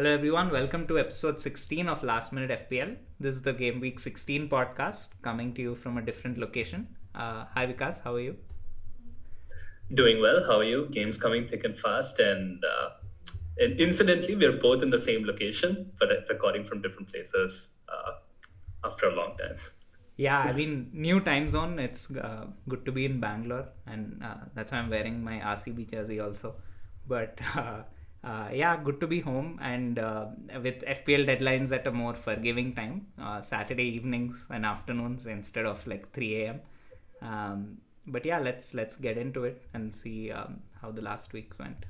Hello everyone, welcome to episode 16 of Last Minute FPL. This is the Gameweek 16 podcast coming to you from a different location. Hi Vikas, how are you? Doing well. How are you? Games coming thick and fast, and incidentally, we're both in the same location, but recording from different places after a long time. Yeah, I mean, new time zone. It's good to be in Bangalore, and that's why I'm wearing my RCB jersey also. But yeah, good to be home and with FPL deadlines at a more forgiving time, Saturday evenings and afternoons instead of like 3 a.m. But yeah, let's get into it and see how the last week went.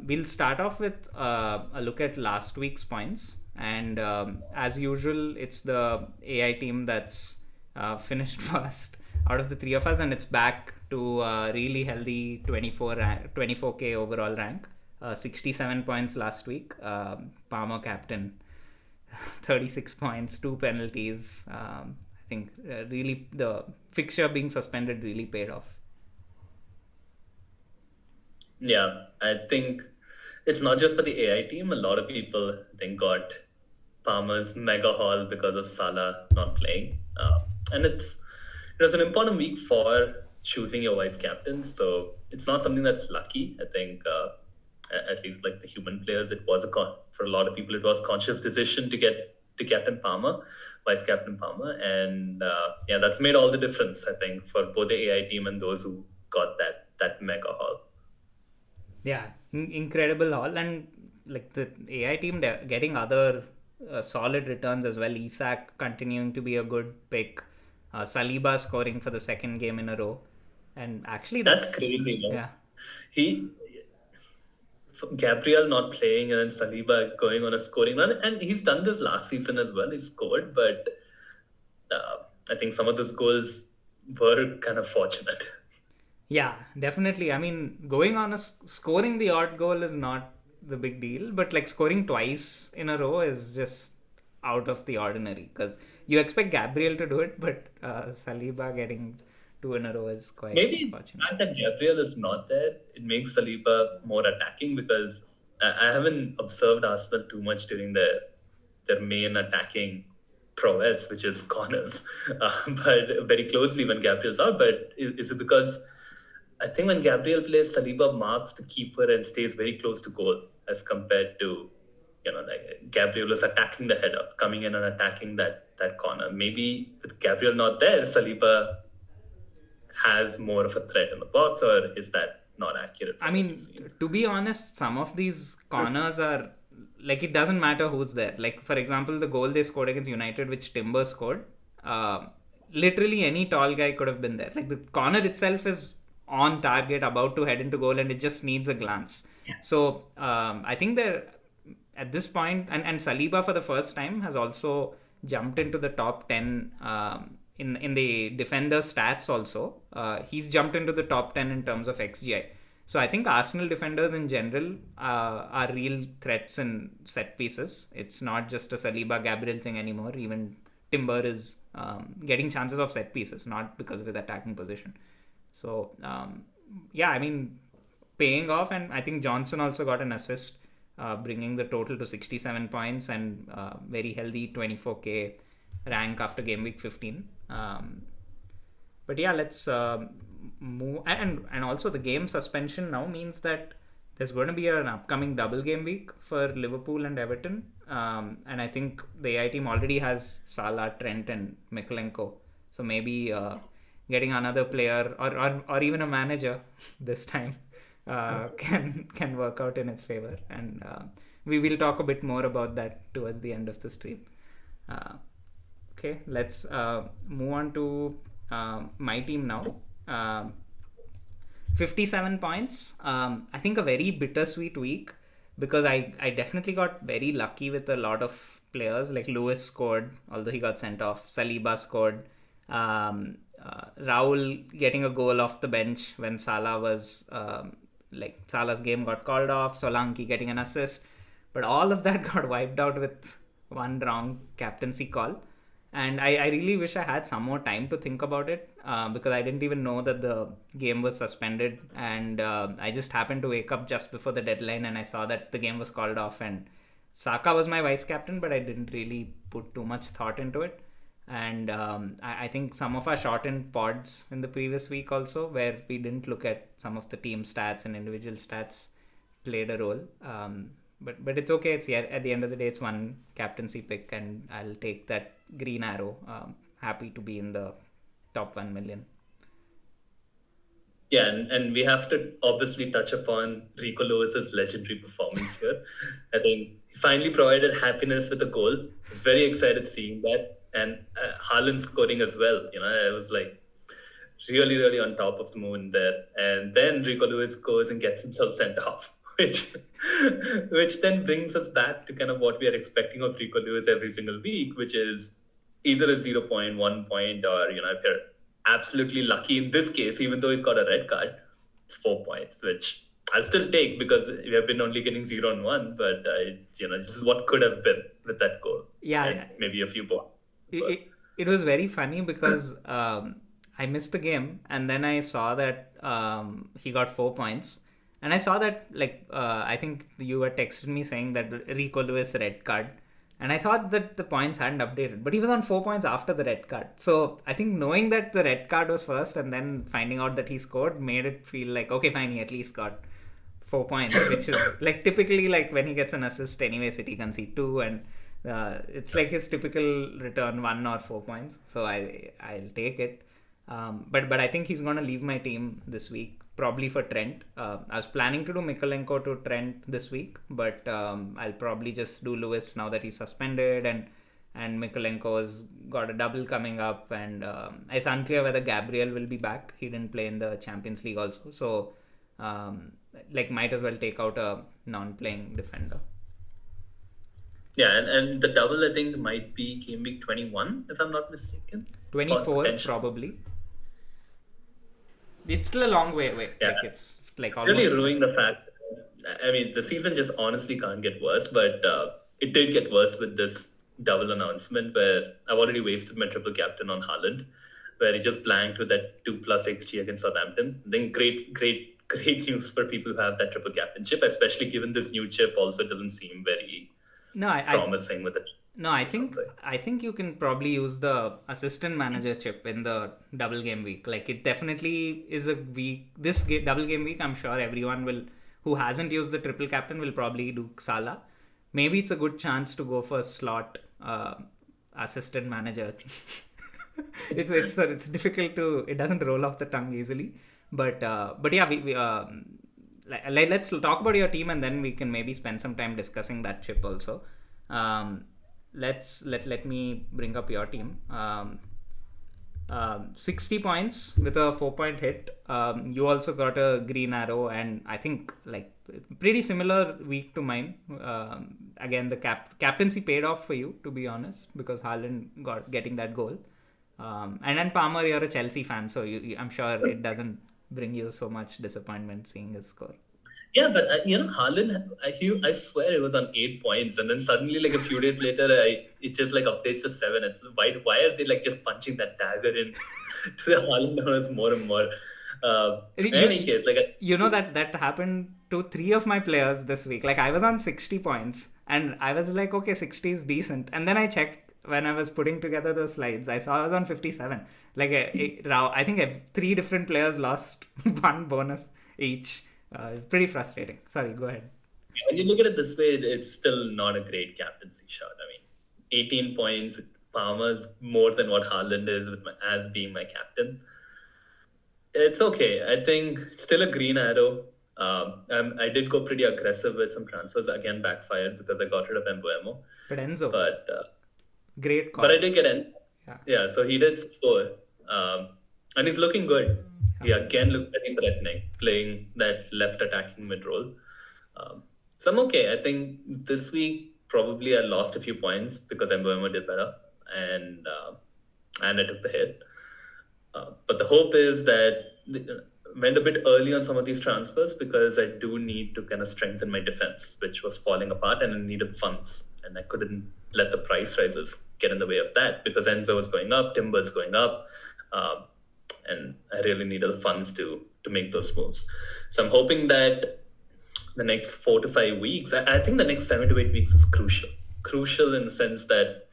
We'll start off with a look at last week's points. And as usual, it's the AI team that's finished first out of the three of us, and it's back to really healthy 24K overall rank. 67 points last week. Palmer captain, 36 points, two penalties. I think really the fixture being suspended really paid off. Yeah, I think it's not just for the AI team. A lot of people, I think, got Palmer's mega haul because of Salah not playing, and it was an important week for choosing your vice captain. So it's not something that's lucky. I think at least like the human players, it was for a lot of people it was conscious decision to get to captain Palmer, vice captain Palmer, and yeah, that's made all the difference. I think for both the AI team and those who got that mega haul. Yeah, incredible haul, and like the AI team getting other solid returns as well. Isak continuing to be a good pick. Saliba scoring for the second game in a row, and actually That's that's crazy, man. yeah. He Gabriel not playing and then Saliba going on a scoring run, and he's done this last season as well. He scored, but I think some of those goals were kind of fortunate. Yeah, definitely. I mean, going on scoring the odd goal is not the big deal, but like scoring twice in a row is just out of the ordinary because you expect Gabriel to do it, but Saliba getting two in a row is quite Maybe it's the fortunate. fact that Gabriel is not there. It makes Saliba more attacking because I haven't observed Arsenal too much during their main attacking prowess, which is corners, but very closely when Gabriel's out. But is it because I think when Gabriel plays, Saliba marks the keeper and stays very close to goal as compared to, like Gabriel is attacking the header, coming in and attacking that corner. Maybe with Gabriel not there, Saliba has more of a threat in the box, or is that not accurate I from what you've mean, seen? to be honest, some of these corners are like it doesn't matter who's there. Like for example, the goal they scored against United, which Timber scored, uh, literally any tall guy could have been there. Like the corner itself is on target, about to head into goal, and it just needs a glance. So I think they're at this point, and Saliba for the first time has also jumped into the top 10 in the defender stats also. He's jumped into the top 10 in terms of XGI. So I think Arsenal defenders in general are real threats in set pieces. It's not just a Saliba Gabriel thing anymore. Even Timber is getting chances of set pieces, not because of his attacking position. So yeah, I mean, paying off, and I think Johnson also got an assist, bringing the total to 67 points and very healthy 24k rank after game week 15. But yeah, let's move, and also the game suspension now means that there's going to be an upcoming double game week for Liverpool and Everton, and I think the AI team already has Salah, Trent, and Mikolenko, so maybe getting another player or even a manager this time can work out in its favor, and we will talk a bit more about that towards the end of the stream. Uh, okay, let's move on to my team now. 57 points. I think a very bittersweet week because I definitely got very lucky with a lot of players. Like Lewis scored, although he got sent off. Saliba scored. Raul getting a goal off the bench when Salah was like Salah's game got called off. Solanke getting an assist, but all of that got wiped out with one wrong captaincy call. And I really wish I had some more time to think about it, because I didn't even know that the game was suspended. And I just happened to wake up just before the deadline and I saw that the game was called off. And Saka was my vice captain, but I didn't really put too much thought into it. And I think some of our shortened pods in the previous week also, where we didn't look at some of the team stats and individual stats, played a role. But it's okay. It's, yeah, at the end of the day, it's one captaincy pick, and I'll take that green arrow. Happy to be in the top 1 million. Yeah, and we have to obviously touch upon Rico Lewis's legendary performance here. I think he finally provided happiness with a goal. I was very excited seeing that. And Haaland scoring as well. I was like really, really on top of the moon there. And then Rico Lewis goes and gets himself sent off, which then brings us back to kind of what we are expecting of Rico Lewis every single week, which is either a 0 point, 1 point, or, if you're absolutely lucky in this case, even though he's got a red card, it's 4 points, which I'll still take because we have been only getting 0 and 1. But this is what could have been with that goal. Yeah, and maybe a few more. It was very funny because I missed the game, and then I saw that he got 4 points, and I saw that I think you were texting me saying that Rico Lewis red card. And I thought that the points hadn't updated, but he was on 4 points after the red card. So I think knowing that the red card was first and then finding out that he scored made it feel like, okay, fine, he at least got 4 points, which is typically when he gets an assist anyway, City concede 2, and it's his typical return 1 or 4 points. So I'll take it. But I think he's going to leave my team this week, probably for Trent. I was planning to do Mykolenko to Trent this week, but I'll probably just do Lewis now that he's suspended, and Mykolenko's got a double coming up, and it's unclear whether Gabriel will be back. He didn't play in the Champions League also, so might as well take out a non-playing defender. Yeah, and the double I think might be Gameweek 21, if I'm not mistaken. 24 probably. It's still a long way away. Yeah. It's almost really ruining the fact. I mean, the season just honestly can't get worse, but it did get worse with this double announcement where I've already wasted my triple captain on Haaland, where he just blanked with that 2+ XG against Southampton. Then great news for people who have that triple captainship, especially given this new chip also doesn't seem very promising with it. No, I think you can probably use the assistant manager chip in the double game week. It definitely is a week. This double game week, I'm sure everyone who hasn't used the triple captain will probably do Salah. Maybe it's a good chance to go for slot assistant manager. It's difficult to. It doesn't roll off the tongue easily. But yeah, let's talk about your team, and then we can maybe spend some time discussing that chip also. Let me bring up your team. 60 points with a 4-point hit. You also got a green arrow, and I think pretty similar week to mine. Again, the captaincy paid off for you, to be honest, because Haaland getting that goal. And then Palmer, you're a Chelsea fan, so I'm sure it doesn't bring you so much disappointment seeing his score. Yeah, but Haaland, I swear it was on 8 points, and then suddenly a few days later, it just updates to 7. It's why are they just punching that dagger in to the Haaland numbers more and more? In any case, that happened to 3 of my players this week. I was on 60 points, and I was like, okay, 60 is decent, and then I checked. When I was putting together the slides, I saw I was on 57. I think 3 different players lost 1 bonus each. Pretty frustrating. Sorry, go ahead. When you look at it this way, it's still not a great captaincy shot. I mean, 18 points, Palmer's more than what Haaland is as being my captain. It's okay. I think still a green arrow. I did go pretty aggressive with some transfers. Again, backfired because I got rid of Mbeumo. But Enzo. Great call. But I did get Enzo. Yeah, so he did score. And he's looking good. He again looked very threatening, playing that left attacking mid role. So I'm okay. I think this week probably I lost a few points because Mbeumo did better, and I took the hit. But the hope is that went a bit early on some of these transfers because I do need to kind of strengthen my defense, which was falling apart, and I needed funds, and I couldn't let the price rises get in the way of that because Enzo is going up, Timber's going up, um, and I really needed the funds to make those moves. So I'm hoping that the next 4 to 5 weeks, I think the next 7 to 8 weeks is crucial. Crucial in the sense that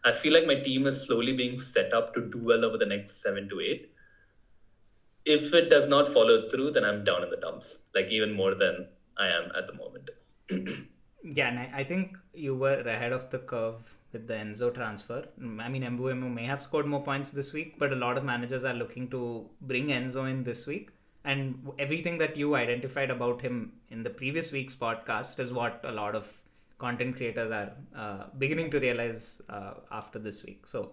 I feel like my team is slowly being set up to do well over the next 7 to 8. If it does not follow through, then I'm down in the dumps, like even more than I am at the moment. Yeah, and I think you were ahead of the curve with the Enzo transfer. I mean, Mbuemo may have scored more points this week, but a lot of managers are looking to bring Enzo in this week. And everything that you identified about him in the previous week's podcast is what a lot of content creators are beginning to realize after this week. So,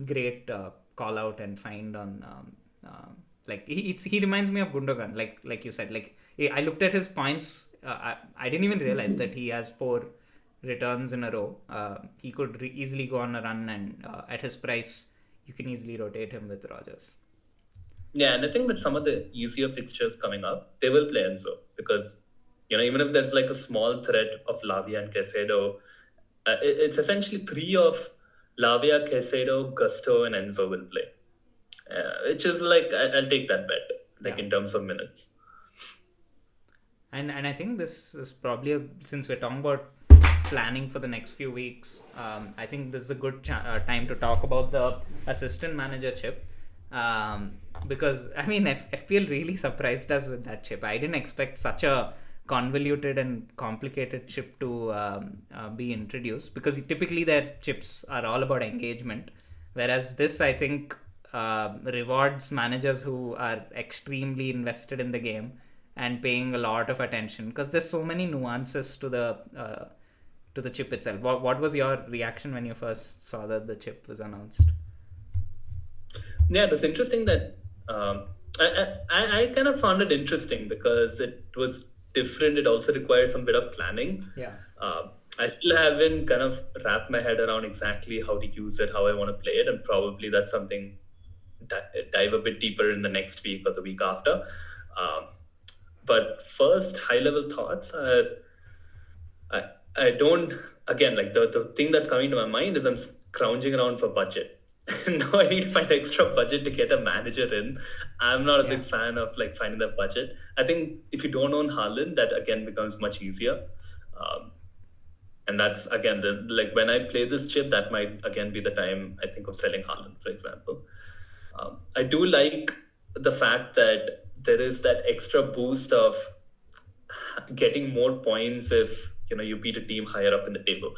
great call out and find on like he reminds me of Gundogan, like you said. Like I looked at his points. I didn't even realize that he has 4 returns in a row. He could easily go on a run, and at his price, you can easily rotate him with Rogers. Yeah, and I think with some of the easier fixtures coming up, they will play Enzo because even if there's like a small threat of Lavia and Caicedo, it's essentially three of Lavia, Caicedo, Gusto, and Enzo will play, which is like I'll take that bet, like in terms of minutes. And I think this is probably since we're talking about planning for the next few weeks, I think this is a good time to talk about the assistant manager chip. Because I mean FPL really surprised us with that chip. I didn't expect such a convoluted and complicated chip to be introduced, because typically their chips are all about engagement, whereas this I think rewards managers who are extremely invested in the game and paying a lot of attention, because there's so many nuances to the chip itself. What was your reaction when you first saw that the chip was announced? Yeah, it's interesting that I kind of found it interesting because it was different. It also required some bit of planning. Yeah. I still haven't kind of wrapped my head around exactly how to use it, how I want to play it, and probably that's something dive a bit deeper in the next week or the week after. But first, high-level thoughts are I don't, again, like the thing that's coming to my mind is I'm scrounging around for budget. Now I need to find extra budget to get a manager in. I'm not a big fan of like finding that budget. I think if you don't own Haaland, that again becomes much easier. And that's again like when I play this chip, that might again be the time I think of selling Haaland, for example. I do like the fact that there is that extra boost of getting more points if you beat a team higher up in the table,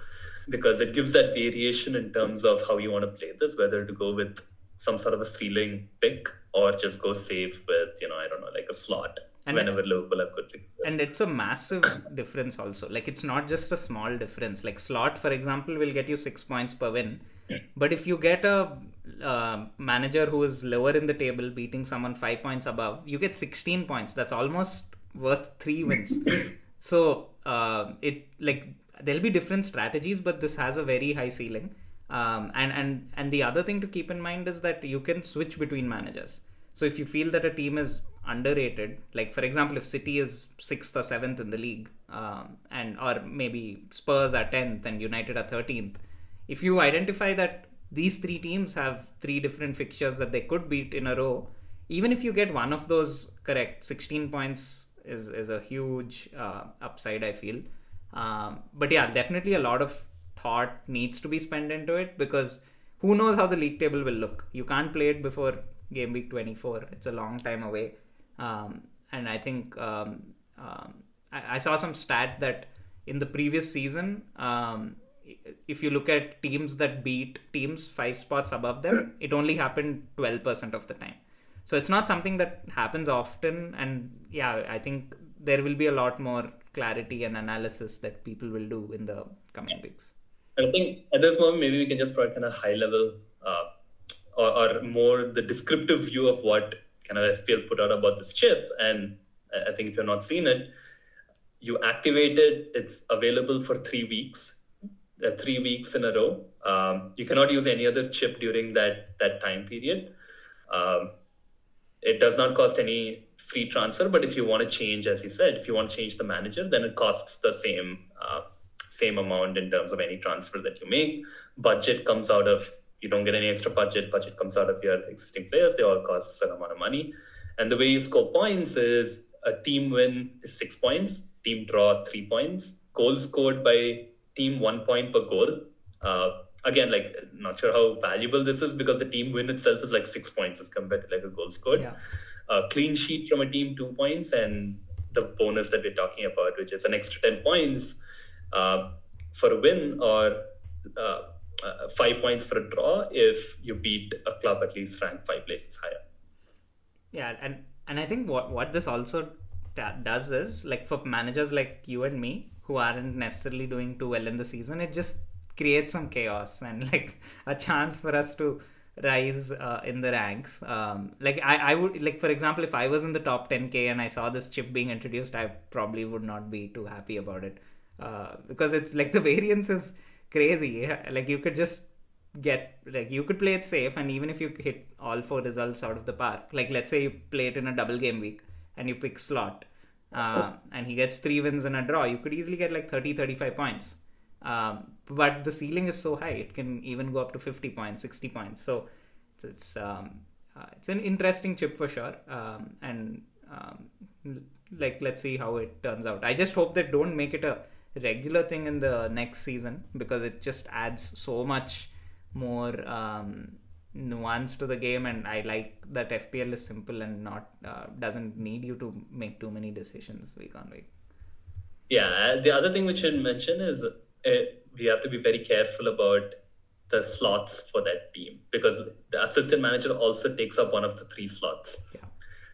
because it gives that variation in terms of how you want to play this, whether to go with some sort of a ceiling pick or just go safe with I don't know, like a slot. And whenever Liverpool have good fixtures. And it's a massive difference also. Like it's not just a small difference. Like slot, for example, will get you 6 points per win. But if you get a manager who is lower in the table beating someone 5 points above, you get 16 points. That's almost worth 3 wins. So it like there'll be different strategies, but this has a very high ceiling. And the other thing to keep in mind is that you can switch between managers. So if you feel that a team is underrated, like for example, if City is 6th or 7th in the league, or maybe Spurs are 10th and United are 13th, if you identify that these 3 teams have 3 different fixtures that they could beat in a row, even if you get one of those correct, 16 points is a huge upside, I feel. But yeah, definitely a lot of thought needs to be spent into it, because who knows how the league table will look. You can't play it before game week 24. It's a long time away. And I think I saw some stat that in the previous season, if you look at teams that beat teams 5 spots above them, it only happened 12% of the time. So it's not something that happens often. And yeah, I think there will be a lot more clarity and analysis that people will do in the coming weeks. And I think at this moment, maybe we can just provide kind of high level or more the descriptive view of what kind of FPL put out about this chip. And I think if you've not seen it, you activate it, it's available for 3 weeks, 3 weeks in a row. You cannot use any other chip during that time period. It does not cost any free transfer, but if you want to change, as you said, if you want to change the manager, then it costs the same same amount in terms of any transfer that you make. Budget comes out of, you don't get any extra budget. Budget comes out of your existing players. They all cost a certain amount of money. And the way you score points is a team win is 6 points, team draw 3 points, goals scored by team 1 point per goal. Again, like, not sure how valuable this is because the team win itself is like 6 points as compared to like a goal scored. Yeah. Clean sheet from a team 2 points, and the bonus that we're talking about, which is an extra 10 points for a win, or 5 points for a draw if you beat a club at least ranked 5 places higher. Yeah, and I think what this also does is, like, for managers like you and me who aren't necessarily doing too well in the season, it just creates some chaos and like a chance for us to rise in the ranks. Like I would, like, for example, if I was in the top 10k and I saw this chip being introduced, I probably would not be too happy about it, because it's like the variance is crazy. Like you could just get, like, you could play it safe, and even if you hit all 4 results out of the park, like let's say you play it in a double game week and you pick slot, and he gets 3 wins and a draw, you could easily get like 30-35 points. But the ceiling is so high, it can even go up to 50 points, 60 points. So it's an interesting chip for sure. And like, let's see how it turns out. I just hope they don't make it a regular thing in the next season, because it just adds so much more nuance to the game, and I like that FPL is simple and not doesn't need you to make too many decisions week on week. Yeah, the other thing which I mention is we have to be very careful about the slots for that team, because the assistant manager also takes up one of the 3 slots. Yeah.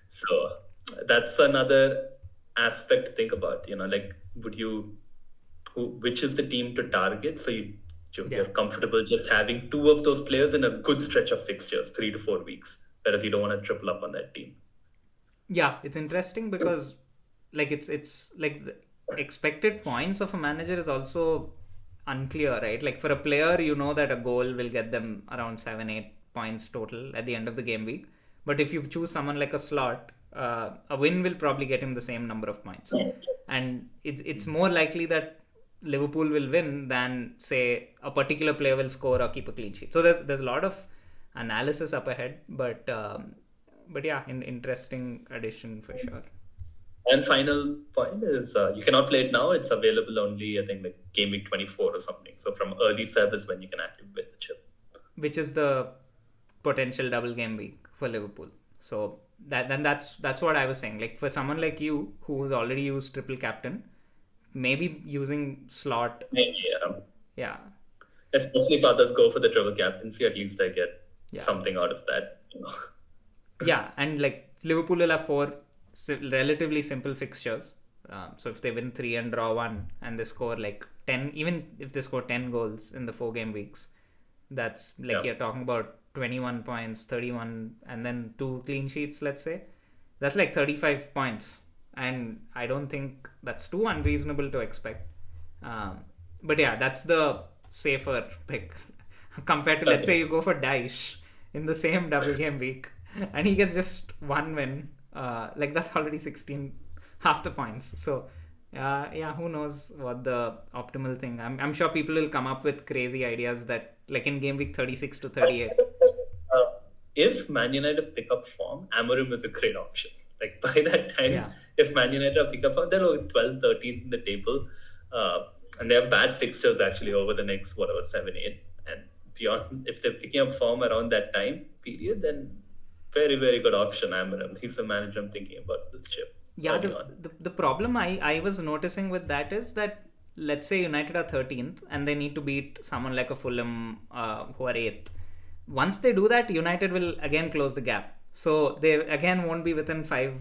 So that's another aspect to think about. Like, which is the team to target? So you're comfortable just having 2 of those players in a good stretch of fixtures, 3 to 4 weeks, whereas you don't want to triple up on that team. Yeah, it's interesting because like it's like the expected points of a manager is also unclear, right? Like for a player, that a goal will get them around 7-8 points total at the end of the game week. But if you choose someone like a slot, a win will probably get him the same number of points. And it's more likely that Liverpool will win than, say, a particular player will score or keep a clean sheet. So there's a lot of analysis up ahead, but yeah, an interesting addition for sure. And final point is you cannot play it now. It's available only, I think, like Gameweek 24 or something. So from early Feb is when you can activate the chip. Which is the potential double game week for Liverpool. So that's what I was saying. Like for someone like you who's already used triple captain, maybe using slot. Maybe, yeah. Especially if others go for the triple captaincy, at least I get something out of that. Yeah, and like Liverpool will have 4 relatively simple fixtures. So if they win 3 and draw 1 and they score like 10, even if they score 10 goals in the 4 game weeks, that's like you're talking about 21 points, 31, and then 2 clean sheets, let's say. That's like 35 points. And I don't think that's too unreasonable to expect. But yeah, that's the safer pick compared to, let's say, you go for Daesh in the same double game week and he gets just 1 win. Like that's already 16, half the points. So who knows what the optimal thing. I'm sure people will come up with crazy ideas that, like in game week 36 to 38. If Man United pick up form, Amorim is a great option. Like by that time, if Man United pick up form, they're 12th, 13th in the table, and they have bad fixtures actually over the next 7, 8, and beyond. If they're picking up form around that time period, then very, very good option, Amorim. He's the manager I'm thinking about this chip. Yeah, the problem I was noticing with that is that, let's say United are 13th and they need to beat someone like a Fulham who are 8th. Once they do that, United will again close the gap. So they again won't be within 5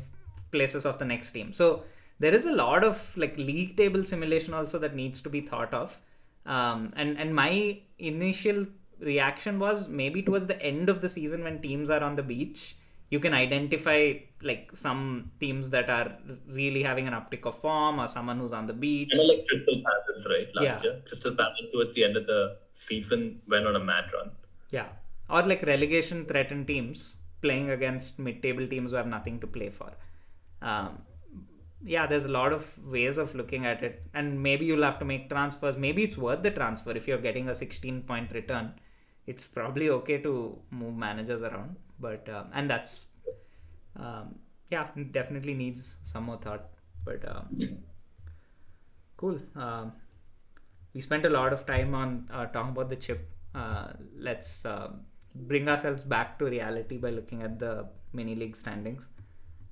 places of the next team. So there is a lot of like league table simulation also that needs to be thought of. And my initial reaction was maybe towards the end of the season when teams are on the beach, you can identify like some teams that are really having an uptick of form or someone who's on the beach. Like Crystal Palace, right? Last year, Crystal Palace towards the end of the season went on a mad run. Yeah. Or like relegation threatened teams playing against mid-table teams who have nothing to play for. yeah, there's a lot of ways of looking at it, and maybe you'll have to make transfers. Maybe it's worth the transfer if you're getting a 16-point return. It's probably okay to move managers around, but and that's yeah, definitely needs some more thought. But cool. We spent a lot of time on talking about the chip. Let's bring ourselves back to reality by looking at the mini league standings.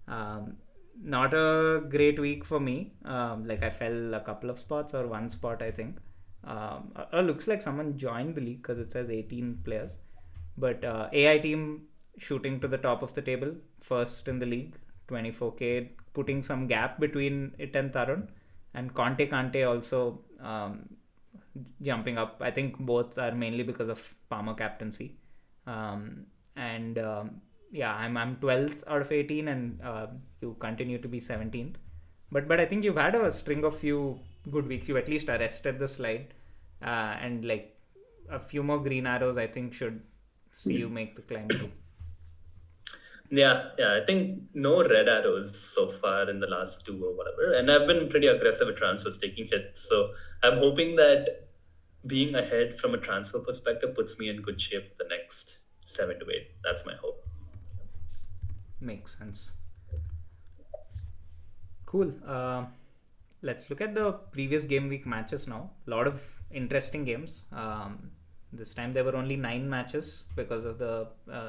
Um, Not a great week for me. Like I fell a couple of spots or one spot, I think. Looks like someone joined the league because it says 18 players. But AI team shooting to the top of the table, first in the league, 24k, putting some gap between it and Tarun. And Conte Kante also jumping up. I think both are mainly because of Palmer captaincy. And yeah, I'm 12th out of 18, and you continue to be 17th. But I think you've had a string of few good weeks. You at least arrested the slide, and like a few more green arrows, I think should see you make the climb too. Yeah. I think no red arrows so far in the last two or whatever. And I've been pretty aggressive with transfers, taking hits. So I'm hoping that being ahead from a transfer perspective puts me in good shape for the next 7 to 8. That's my hope. Makes sense. Cool. Let's look at the previous game week matches now. A lot of interesting games. This time there were only 9 matches because of the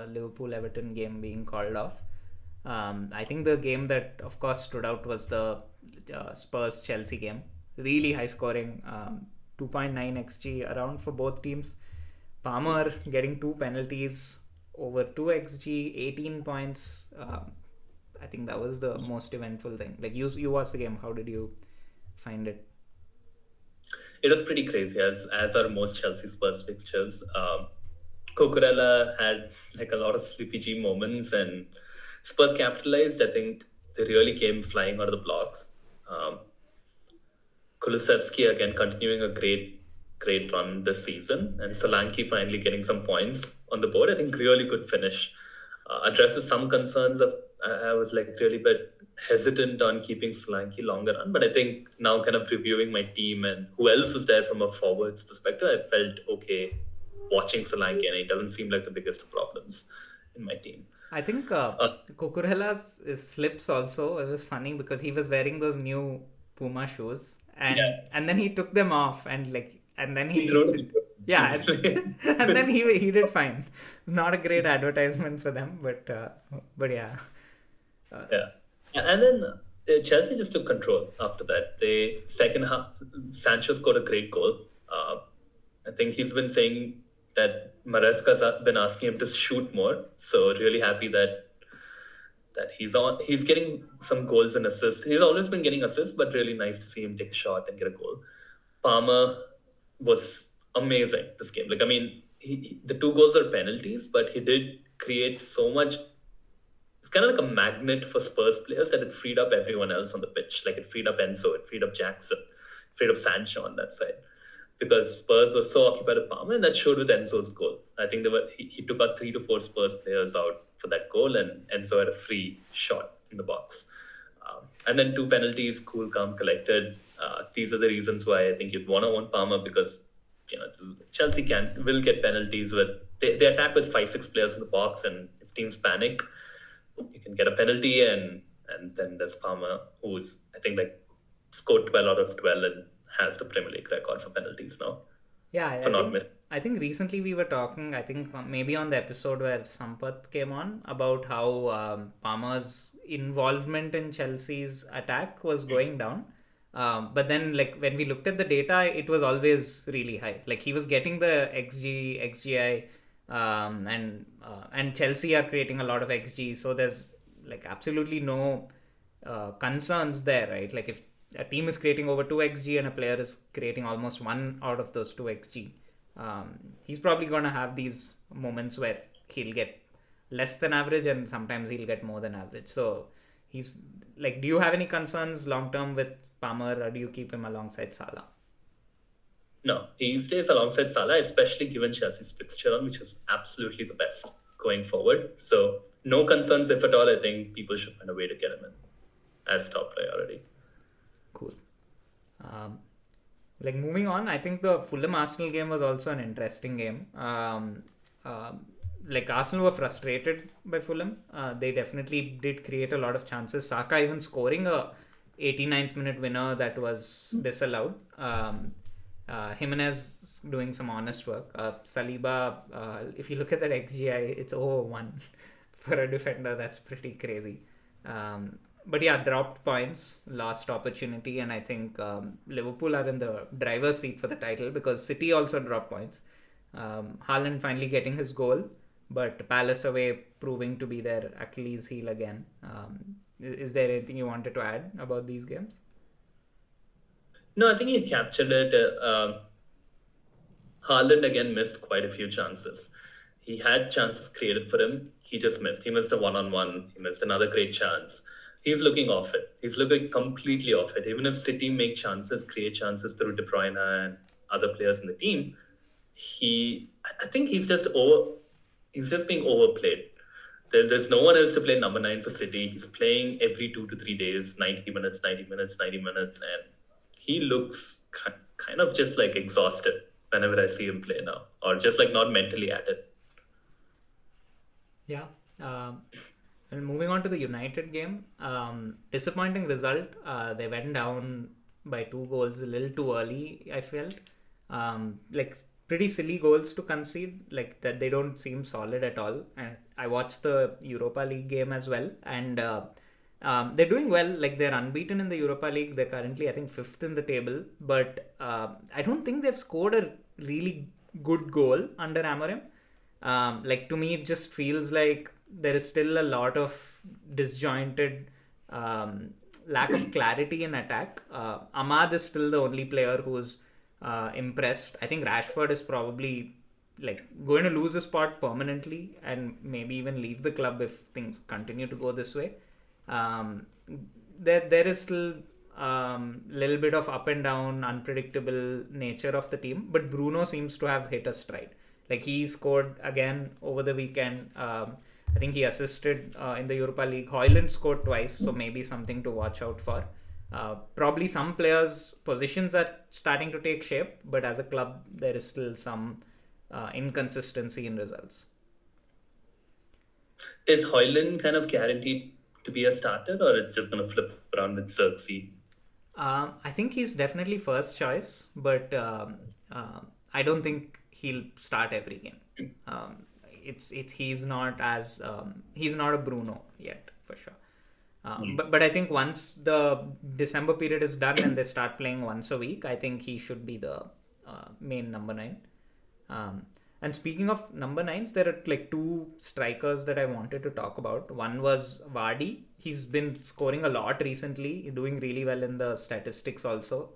Liverpool Everton game being called off. I think the game that, of course, stood out was the Spurs Chelsea game. Really high scoring, 2.9 xg around for both teams. Palmer getting 2 penalties, over 2 xg, 18 points. I think that was the most eventful thing. Like you watched the game. How did you find it? It was pretty crazy, as are most Chelsea Spurs fixtures. Cucurella had like a lot of sleepy G moments, and Spurs capitalized. I think they really came flying out of the blocks. Kulusevski again continuing a great run this season, and Solanke finally getting some points on the board. I think really good finish. Addresses some concerns of I was like really bit hesitant on keeping Solanke longer on, but I think now kind of reviewing my team and who else is there from a forwards perspective, I felt okay watching Solanke, and it doesn't seem like the biggest of problems in my team. I think Cucurella's slips also. It was funny because he was wearing those new Puma shoes, and Yeah. and then he took them off, and then He threw it. yeah, and then he did fine. Not a great advertisement for them, but yeah. Yeah. And then Chelsea just took control after that. They second half, Sancho scored a great goal. I think he's been saying that Maresca's been asking him to shoot more. So really happy that he's getting some goals and assists. He's always been getting assists, but really nice to see him take a shot and get a goal. Palmer was amazing this game. Like I mean, the 2 goals are penalties, but he did create so much. It's kind of like a magnet for Spurs players that it freed up everyone else on the pitch. Like it freed up Enzo, it freed up Jackson, it freed up Sancho on that side. Because Spurs were so occupied with Palmer, and that showed with Enzo's goal. I think he took out 3 to 4 Spurs players out for that goal, and Enzo had a free shot in the box. And then 2 penalties, cool, calm, collected. These are the reasons why I think you'd want to own Palmer, because Chelsea will get penalties with they attack with 5-6 players in the box, and if teams panic, you can get a penalty, and then there's Palmer, who's I think like scored 12 out of 12 and has the Premier League record for penalties now. Yeah, For not miss. I think recently we were talking, I think maybe on the episode where Sampath came on, about how Palmer's involvement in Chelsea's attack was going down. But then, like, when we looked at the data, it was always really high. Like, he was getting the XG, XGI, and Chelsea are creating a lot of XG. So there's, like, absolutely no concerns there, right? Like, if a team is creating over 2 xg and a player is creating almost 1 out of those 2 xg, he's probably going to have these moments where he'll get less than average and sometimes he'll get more than average. So he's like, do you have any concerns long term with Palmer, or do you keep him alongside Salah? No, he stays alongside Salah, especially given Chelsea's fixture run, which is absolutely the best going forward. So no concerns, if at all. I think people should find a way to get him in as top priority. Cool. Um, like moving on, I think the Fulham Arsenal game was also an interesting game. Like Arsenal were frustrated by Fulham. They definitely did create a lot of chances. Saka even scoring a 89th minute winner that was disallowed. Jimenez doing some honest work. Saliba, if you look at that XGI, it's over 1 for a defender. That's pretty crazy. But yeah, dropped points, lost opportunity, and I think Liverpool are in the driver's seat for the title because City also dropped points. Haaland finally getting his goal, but Palace away proving to be their Achilles heel again. Is there anything you wanted to add about these games? No, I think he captured it. Haaland again missed quite a few chances. He had chances created for him. He just missed. He missed a one-on-one. He missed another great chance. He's looking off it. He's looking completely off it. Even if City make chances, create chances through De Bruyne and other players in the team, I think he's just over. He's just being overplayed. There's no one else to play number 9 for City. He's playing every 2 to 3 days, 90 minutes, 90 minutes, 90 minutes, and he looks kind of just like exhausted whenever I see him play now, or just like not mentally at it. Yeah. And moving on to the United game, disappointing result. They went down by 2 goals a little too early, I felt. Like pretty silly goals to concede, like that they don't seem solid at all. And I watched the Europa League game as well, and they're doing well. Like they're unbeaten in the Europa League. They're currently, I think, 5th in the table. But I don't think they've scored a really good goal under Amorim. Like to me, it just feels like there is still a lot of disjointed lack of clarity in attack. Ahmad is still the only player who's impressed. I think Rashford is probably like going to lose a spot permanently and maybe even leave the club if things continue to go this way. There is still little bit of up and down, unpredictable nature of the team, but Bruno seems to have hit a stride. Like he scored again over the weekend. I think he assisted in the Europa League. Højlund scored twice, so maybe something to watch out for. Probably some players' positions are starting to take shape, but as a club, there is still some inconsistency in results. Is Højlund kind of guaranteed to be a starter, or it's just going to flip around with Xerxes? I think he's definitely first choice, but I don't think he'll start every game. He's not a Bruno yet for sure. But I think once the December period is done and they start playing once a week, I think he should be the main number 9. And speaking of number 9s, there are like 2 strikers that I wanted to talk about. One was Vardy. He's been scoring a lot recently, doing really well in the statistics also.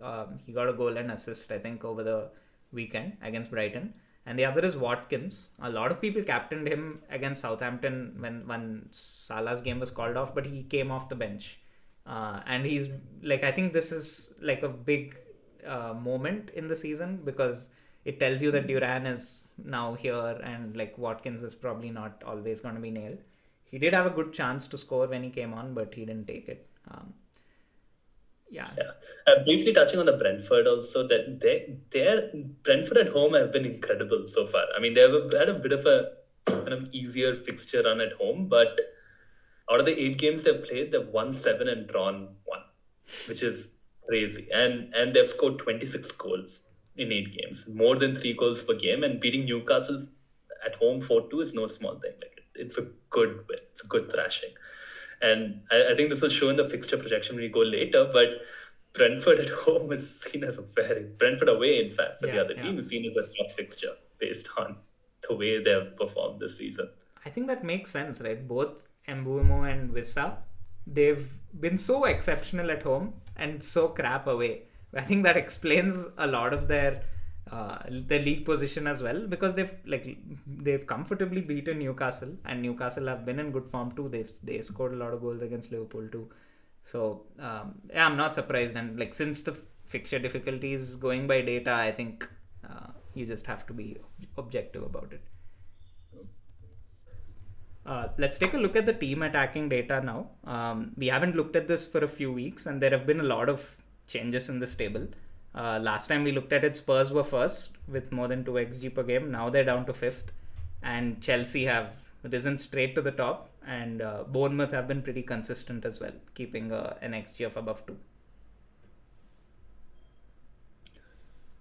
He got a goal and assist, I think, over the weekend against Brighton. And the other is Watkins. A lot of people captained him against Southampton when Salah's game was called off, but he came off the bench. And he's like, I think this is like a big moment in the season because it tells you that Duran is now here and like Watkins is probably not always going to be nailed. He did have a good chance to score when he came on, but he didn't take it. Yeah. Briefly touching on the Brentford also, that their Brentford at home have been incredible so far. I mean, they've had a bit of a kind of easier fixture run at home, but out of the 8 games they've played, they've won 7 and drawn 1, which is crazy. And they've scored 26 goals in 8 games, more than 3 goals per game, and beating Newcastle at home 4-2 is no small thing. Like it's a good win. It's a good thrashing. And I think this will show in the fixture projection when we go later, but Brentford at home is seen as Brentford away, in fact, for the other team is seen as a tough fixture based on the way they've performed this season. I think that makes sense, right? Both Mbumo and Wissa, they've been so exceptional at home and so crap away. I think that explains a lot of their league position as well, because they've comfortably beaten Newcastle, and Newcastle have been in good form too. They scored a lot of goals against Liverpool too. So I'm not surprised. And like since the fixture difficulty is going by data, I think you just have to be objective about it. Let's take a look at the team attacking data now. We haven't looked at this for a few weeks, and there have been a lot of changes in this table. Last time we looked at it, Spurs were first with more than 2 xg per game. Now they're down to fifth, and Chelsea have risen straight to the top, and Bournemouth have been pretty consistent as well, keeping an xg of above 2.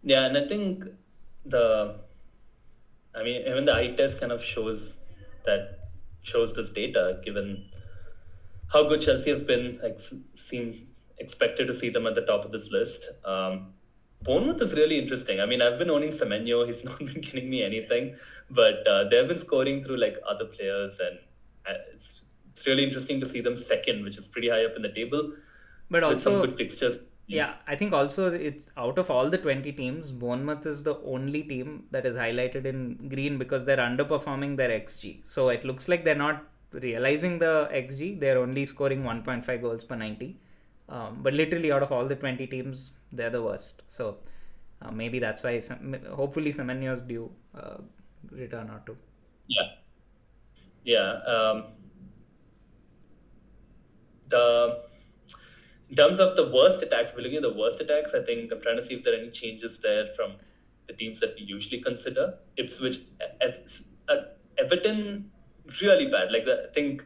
Yeah, and I think even the eye test kind of shows this data, given how good Chelsea have been. Like, seems expected to see them at the top of this list. Bournemouth is really interesting. I mean, I've been owning Semenyo. He's not been getting me anything, but they've been scoring through like other players, and it's really interesting to see them second, which is pretty high up in the table, But with some also, good fixtures. yeah, I think also it's out of all the 20 teams, Bournemouth is the only team that is highlighted in green because they're underperforming their XG. So it looks like they're not realizing the XG. They're only scoring 1.5 goals per 90. But literally out of all the 20 teams, they're the worst. So maybe that's why hopefully Semenyo's due return or two. Yeah, yeah. The In terms of the worst attacks, we're looking at the worst attacks. I think I'm trying to see if there are any changes there from the teams that we usually consider. Ipswich, Everton, really bad. I think,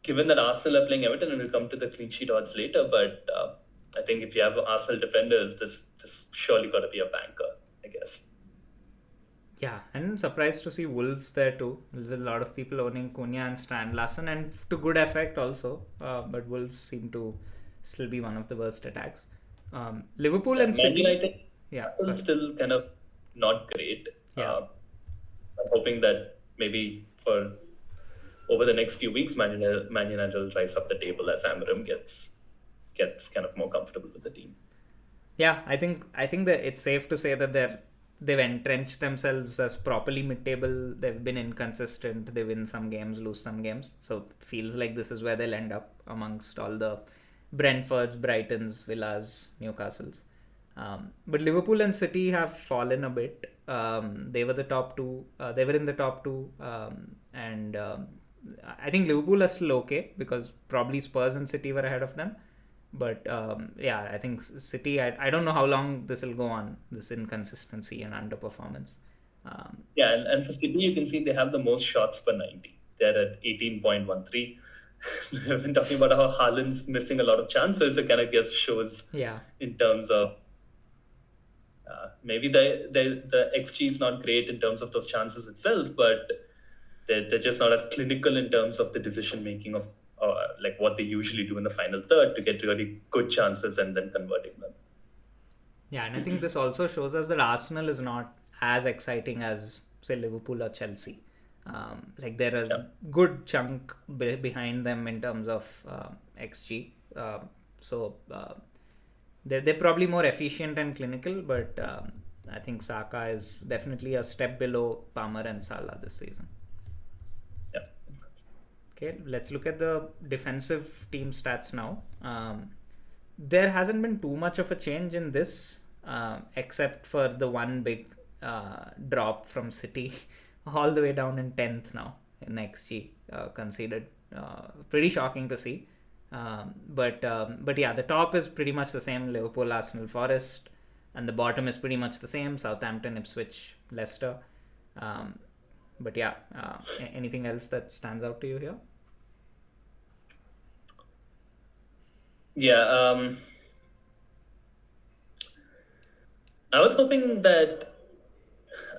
given that Arsenal are playing Everton, and we'll come to the clean sheet odds later, but I think if you have Arsenal defenders, this surely got to be a banker, I guess. Yeah, and I'm surprised to see Wolves there too, with a lot of people owning Cunha and Strand Larsen, and to good effect also. But Wolves seem to still be one of the worst attacks. Liverpool and Man City. United, Yeah, still kind of not great. Yeah. I'm hoping that maybe over the next few weeks, Man United will rise up the table as Amarim gets kind of more comfortable with the team. Yeah, I think that it's safe to say that they've entrenched themselves as properly mid-table. They've been inconsistent. They win some games, lose some games. So it feels like this is where they'll end up amongst all the Brentfords, Brightons, Villas, Newcastles. But Liverpool and City have fallen a bit. They were the top two. They were in the top two, and I think Liverpool are still okay because probably Spurs and City were ahead of them. But I think City, I don't know how long this will go on, this inconsistency and underperformance. And for City, you can see they have the most shots per 90. They're at 18.13. We've been talking about how Haaland's missing a lot of chances. It kind of shows in terms of maybe the XG is not great in terms of those chances itself, but they're just not as clinical in terms of the decision making of like what they usually do in the final third to get really good chances and then converting them. Yeah, and I think this also shows us that Arsenal is not as exciting as, say, Liverpool or Chelsea. Like they're a good chunk behind them in terms of XG. They're probably more efficient and clinical, but I think Saka is definitely a step below Palmer and Salah this season. Yeah. Okay, let's look at the defensive team stats now. There hasn't been too much of a change in this, except for the one big drop from City, all the way down in 10th now in XG conceded. Pretty shocking to see. But yeah, the top is pretty much the same: Liverpool, Arsenal, Forest, and the bottom is pretty much the same: Southampton, Ipswich, Leicester. But yeah, anything else that stands out to you here? Yeah, I was hoping that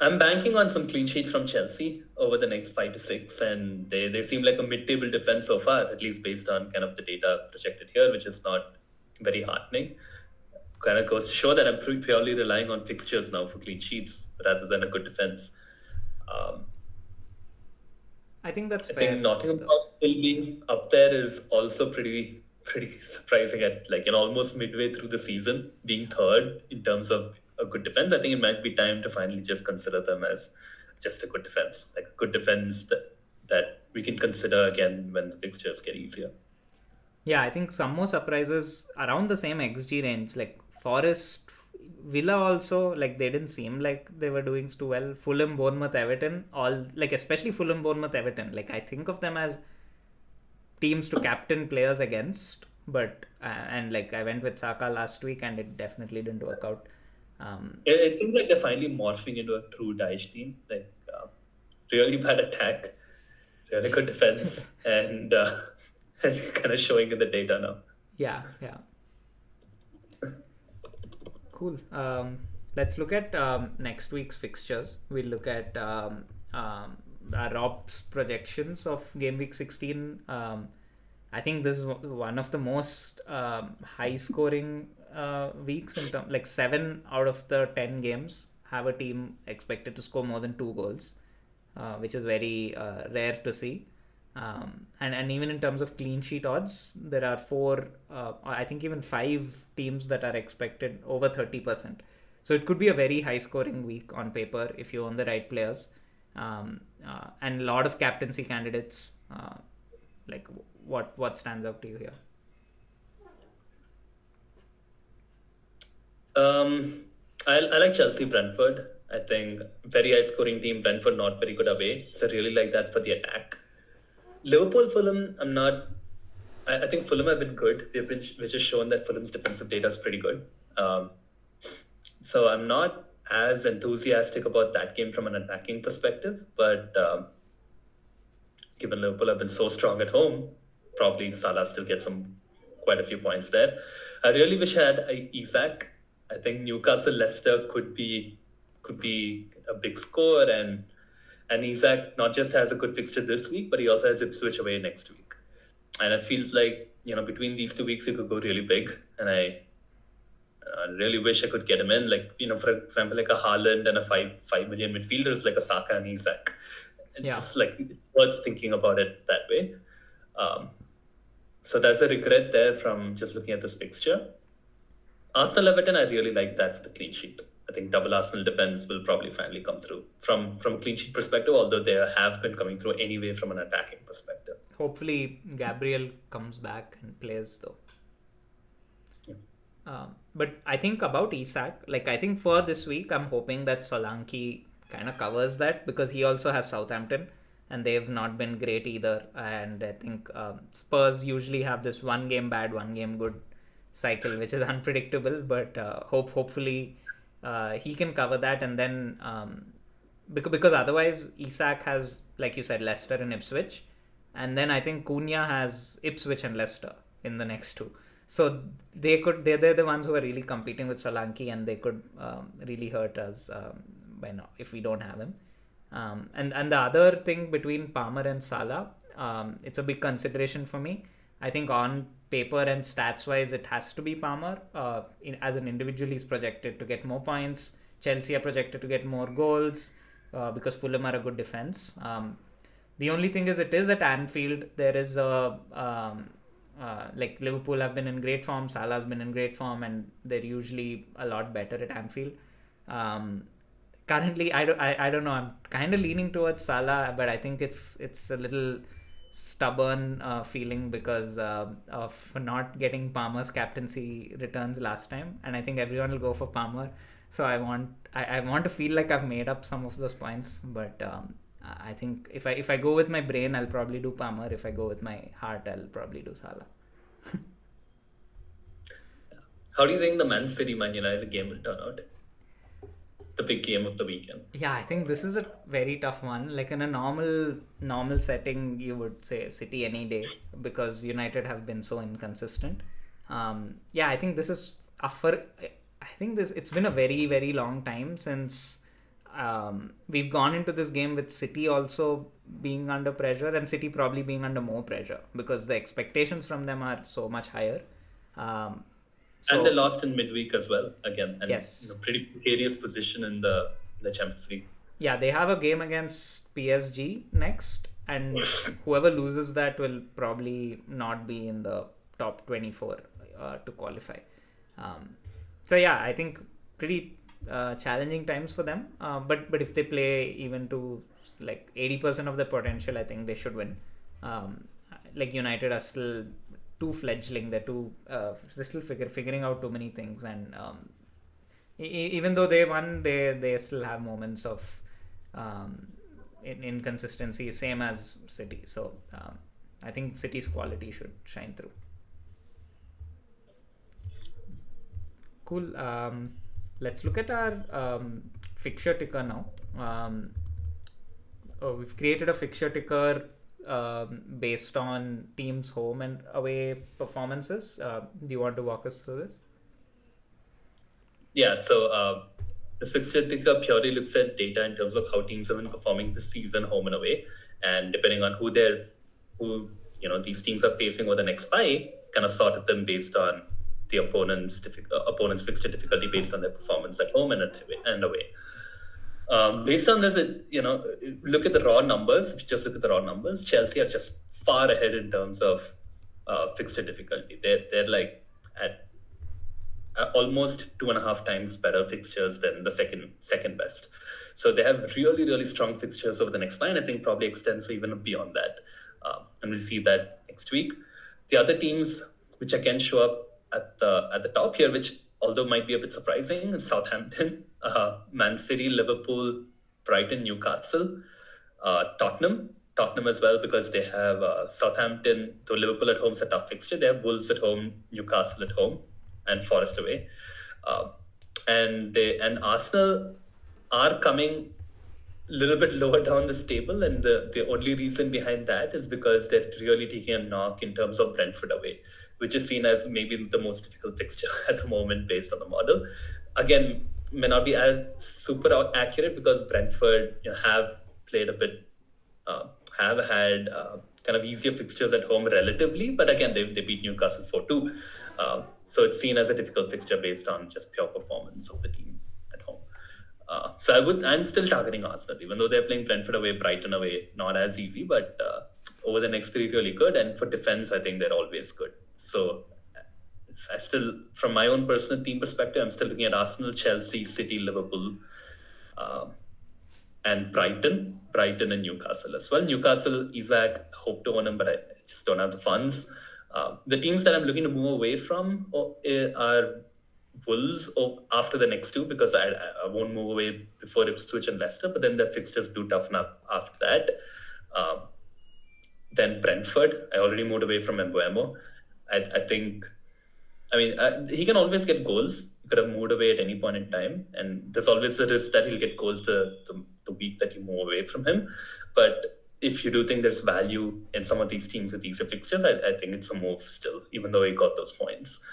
I'm banking on some clean sheets from Chelsea over the next 5 to 6, and they seem like a mid-table defense so far, at least based on kind of the data projected here, which is not very heartening. Kind of goes to show that I'm purely relying on fixtures now for clean sheets rather than a good defense. I think that's fair. I think Nottingham Forest still being up there is also pretty surprising at almost midway through the season, being third in terms of a good defense. I think it might be time to finally just consider them as just a good defense, like a good defense that we can consider again when the fixtures get easier. Yeah, I think some more surprises around the same XG range, like Forest, Villa also, like they didn't seem like they were doing too well. Fulham, Bournemouth, Everton, all like especially Fulham, Bournemouth, Everton. Like I think of them as teams to captain players against, but and like I went with Saka last week, and it definitely didn't work out. It seems like they're finally morphing into a true Daesh team. Like really bad attack, really good defense, and and kind of showing in the data now. Yeah, yeah. Cool. Let's look at next week's fixtures. We'll look at Rob's projections of Game Week 16. I think this is one of the most high-scoring weeks in terms, like 7 out of the 10 games have a team expected to score more than 2 goals, which is very rare to see. And even in terms of clean sheet odds, there are I think even 5 teams that are expected over 30%. So it could be a very high scoring week on paper if you own the right players. And a lot of captaincy candidates. Like what stands out to you here? I like Chelsea Brentford. I think very high scoring team. Brentford not very good away, so I really like that for the attack. Liverpool Fulham, I'm not. I think Fulham have been good. Which has shown that Fulham's defensive data is pretty good. So I'm not as enthusiastic about that game from an attacking perspective. But given Liverpool have been so strong at home, probably Salah still gets quite a few points there. I really wish I had Isak. I think Newcastle Leicester could be a big score, and Isak not just has a good fixture this week, but he also has Ipswich away next week. And it feels like, between these 2 weeks, it could go really big. And I really wish I could get him in. Like, for example, like a Haaland and a 5 million midfielders, like a Saka and Isak. Yeah. Just like, it's worth thinking about it that way. So that's a regret there from just looking at this fixture. Arsenal Everton, I really like that for the clean sheet. I think double Arsenal defense will probably finally come through from a clean sheet perspective, although they have been coming through anyway from an attacking perspective. Hopefully Gabriel comes back and plays though. Yeah. But I think about Isak, like I think for this week, I'm hoping that Solanke kind of covers that, because he also has Southampton and they've not been great either. And I think Spurs usually have this 1 game bad, 1 game good cycle, which is unpredictable, but hopefully he can cover that. And then because otherwise Isak has, like you said, Leicester and Ipswich, and then I think Cunha has Ipswich and Leicester in the next 2. So they're the ones who are really competing with Solanke, and they could really hurt us by now if we don't have him. And the other thing between Palmer and Salah, it's a big consideration for me. I think on paper and stats wise, it has to be Palmer. As an individual, he's projected to get more points. Chelsea are projected to get more goals because Fulham are a good defense. The only thing is, it is at Anfield. There is like Liverpool have been in great form, Salah's been in great form, and they're usually a lot better at Anfield. Currently, I don't know. I'm kind of leaning towards Salah, but I think it's a little stubborn feeling because of not getting Palmer's captaincy returns last time, and I think everyone will go for Palmer. So I want to feel like I've made up some of those points, but I think if I go with my brain, I'll probably do Palmer. If I go with my heart, I'll probably do Salah. How do you think the Man City Man United game will turn out? The big game of the weekend. Yeah, I think this is a very tough one. Like in a normal setting, you would say City any day, because United have been so inconsistent. Yeah, I think this is it's been a very, very long time since we've gone into this game with City also being under pressure, and City probably being under more pressure because the expectations from them are so much higher. And they lost in midweek as well again. And yes, pretty precarious position in the Champions League. Yeah, they have a game against PSG next, and whoever loses that will probably not be in the top 24 to qualify. So yeah, I think pretty challenging times for them. But if they play even to like 80% of the potential, I think they should win. Like United are still too fledgling. They're still figuring out too many things, and even though they won, they still have moments of inconsistency, same as City. So I think City's quality should shine through. Cool. Let's look at our fixture ticker now. We've created a fixture ticker based on teams' home and away performances. Do you want to walk us through this? Yeah, so the fixture ticker purely looks at data in terms of how teams have been performing this season, home and away, and depending on who these teams are facing over the next five, kind of sorted them based on the opponent's fixture difficulty based on their performance at home and away. Based on this, look at the raw numbers. If you just look at the raw numbers, Chelsea are just far ahead in terms of fixture difficulty. They're like at almost 2.5 times better fixtures than the second best. So they have really, really strong fixtures over the next line. I think probably extends even beyond that. And we'll see that next week. The other teams which again show up at the top here, which although might be a bit surprising, Southampton, Man City, Liverpool, Brighton, Newcastle, Tottenham as well, because they have Southampton, though Liverpool at home is a tough fixture. They have Wolves at home, Newcastle at home, and Forest away. And Arsenal are coming a little bit lower down this table, and the only reason behind that is because they're really taking a knock in terms of Brentford away, which is seen as maybe the most difficult fixture at the moment based on the model. Again, may not be as super accurate because Brentford have played a bit, have had kind of easier fixtures at home relatively, but again, they beat Newcastle 4-2. So it's seen as a difficult fixture based on just pure performance of the team at home. So I'm still targeting Arsenal, even though they're playing Brentford away, Brighton away, not as easy, but over the next three, really good. And for defense, I think they're always good. So I still, from my own personal team perspective, I'm still looking at Arsenal, Chelsea, City, Liverpool, and Brighton and Newcastle as well. Newcastle, Isaac, hope to own him, but I just don't have the funds. The teams that I'm looking to move away from are Wolves after the next two, because I won't move away before Ipswich and Leicester, but then the fixtures do toughen up after that. Then Brentford, I already moved away from Mbuemo. I think, he can always get goals. You could have moved away at any point in time, and there's always a risk that he'll get goals the week that you move away from him. But if you do think there's value in some of these teams with easier fixtures, I think it's a move still, even though he got those points.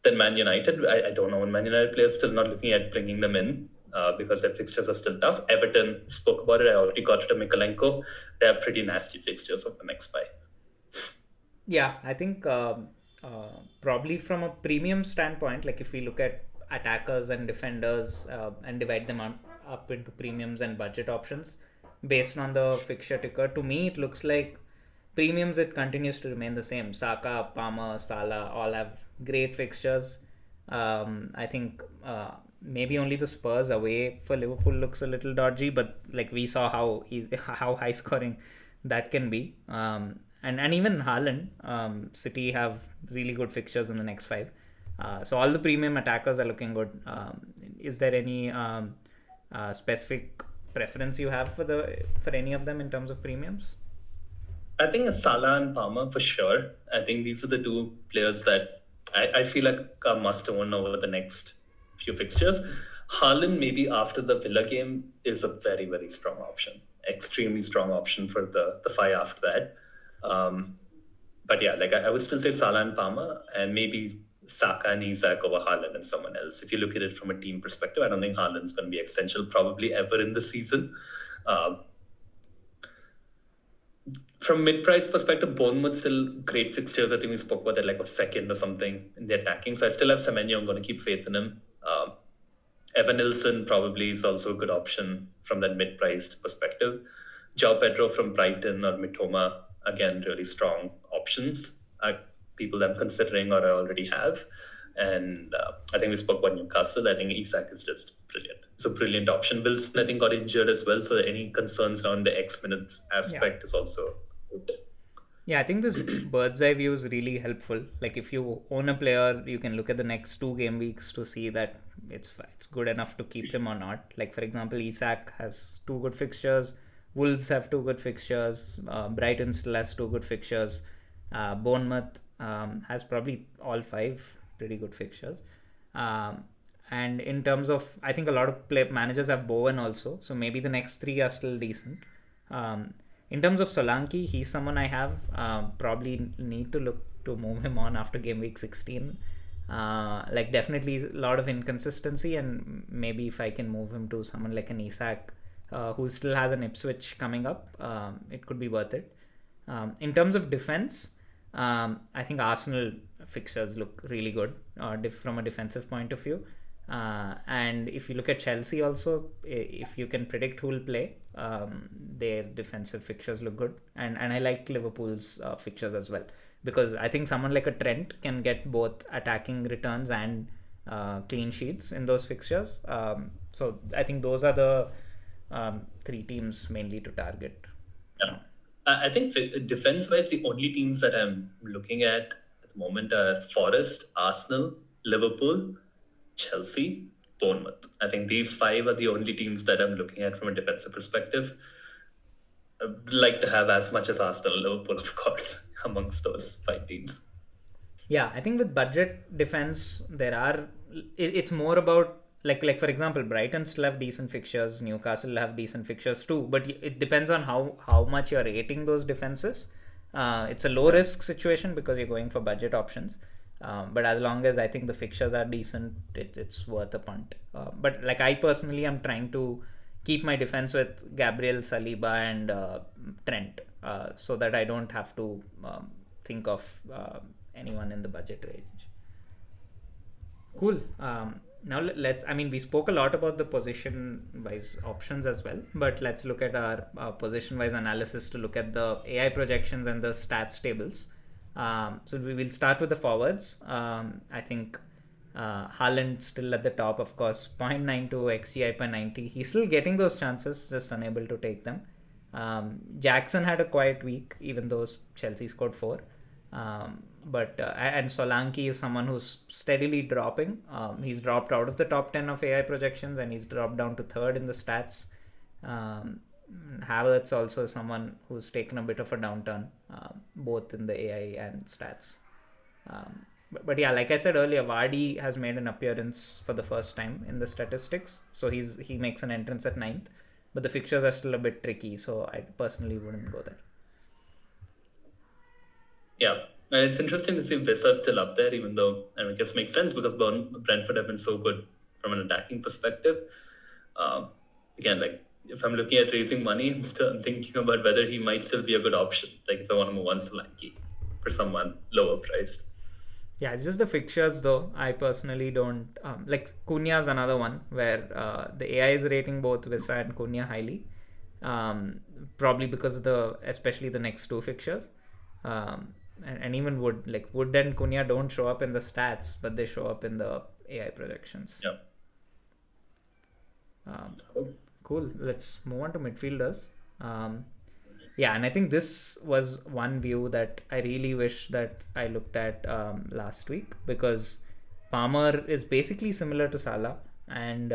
Then Man United, I don't know when Man United players, still not looking at bringing them in because their fixtures are still tough. Everton, spoke about it, I already got rid of Mikalenko. They have pretty nasty fixtures of the next five. Yeah, I think probably from a premium standpoint, like if we look at attackers and defenders and divide them up into premiums and budget options based on the fixture ticker, to me it looks like premiums, it continues to remain the same. Saka, Palmer, Salah all have great fixtures. I think maybe only the Spurs away for Liverpool looks a little dodgy, but like we saw how high scoring that can be. And even Haaland, City have really good fixtures in the next five. So all the premium attackers are looking good. Is there any specific preference you have for any of them in terms of premiums? I think Salah and Palmer for sure. I think these are the two players that I feel like are must own over the next few fixtures. Haaland, maybe after the Villa game, is a very, very strong option. Extremely strong option for the five after that. But yeah, like I would still say Salah and Palmer, and maybe Saka and Isak over Haaland and someone else. If you look at it from a team perspective, I don't think Haaland's going to be essential probably ever in the season. From mid-price perspective, Bournemouth still great fixtures. I think we spoke about that like a second or something in the attacking. So I still have Semenyo. I'm going to keep faith in him. Evan Nilsson probably is also a good option from that mid-priced perspective. João Pedro from Brighton or Mitoma, again, really strong options. People I'm considering or I already have. And I think we spoke about Newcastle. I think Isak is just brilliant. It's a brilliant option. Wilson, I think, got injured as well. So any concerns around the X minutes aspect is also good. Yeah, I think this bird's eye view is really helpful. Like if you own a player, you can look at the next 2 game weeks to see that it's good enough to keep him or not. Like for example, Isak has 2 good fixtures. Wolves have 2 good fixtures. Brighton still has 2 good fixtures. Bournemouth has probably all 5 pretty good fixtures. Um, and in terms of, I think a lot of managers have Bowen also, so maybe the next three are still decent. In terms of Solanke, he's someone I have. Probably need to look to move him on after game week 16. Like definitely a lot of inconsistency, and maybe if I can move him to someone like an Isak, who still has an Ipswich coming up, it could be worth it. In terms of defense, I think Arsenal fixtures look really good from a defensive point of view. And if you look at Chelsea also, if you can predict who will play, their defensive fixtures look good. And I like Liverpool's fixtures as well, because I think someone like a Trent can get both attacking returns and clean sheets in those fixtures. So I think those are the three teams mainly to target. Yeah. I think defense-wise, the only teams that I'm looking at the moment are Forest, Arsenal, Liverpool, Chelsea, Bournemouth. I think these five are the only teams that I'm looking at from a defensive perspective. I'd like to have as much as Arsenal and Liverpool, of course, amongst those five teams. Yeah, I think with budget defense, it's more about like for example, Brighton still have decent fixtures, Newcastle have decent fixtures too, but it depends on how much you're rating those defenses. It's a low risk situation because you're going for budget options. But as long as I think the fixtures are decent, it's worth a punt. But like I personally am trying to keep my defense with Gabriel, Saliba, and Trent, so that I don't have to think of anyone in the budget range. Cool. Now we spoke a lot about the position wise options as well, but let's look at our position wise analysis to look at the AI projections and the stats tables. So we will start with the forwards. I think Haaland still at the top, of course, 0.92 XGI per 90. He's still getting those chances, just unable to take them. Jackson had a quiet week, even though Chelsea scored 4. And Solanke is someone who's steadily dropping. He's dropped out of the top 10 of AI projections, and he's dropped down to 3rd in the stats. Havertz also is someone who's taken a bit of a downturn, both in the AI and stats. But yeah, like I said earlier, Vardy has made an appearance for the first time in the statistics, so he makes an entrance at 9th, but the fixtures are still a bit tricky, so I personally wouldn't go there. Yeah, and it's interesting to see Vissa still up there, even though, and I guess it makes sense because Brentford have been so good from an attacking perspective. Again, like if I'm looking at raising money, I'm still thinking about whether he might still be a good option. Like if I want to move on to Solanke for someone lower priced. Yeah, it's just the fixtures though. I personally don't like Cunha is another one where the AI is rating both Vissa and Cunha highly, probably because of especially the next two fixtures. And even Wood and Cunha don't show up in the stats, but they show up in the AI projections. Yeah. Cool. Let's move on to midfielders. Yeah, and I think this was one view that I really wish that I looked at last week, because Palmer is basically similar to Salah, and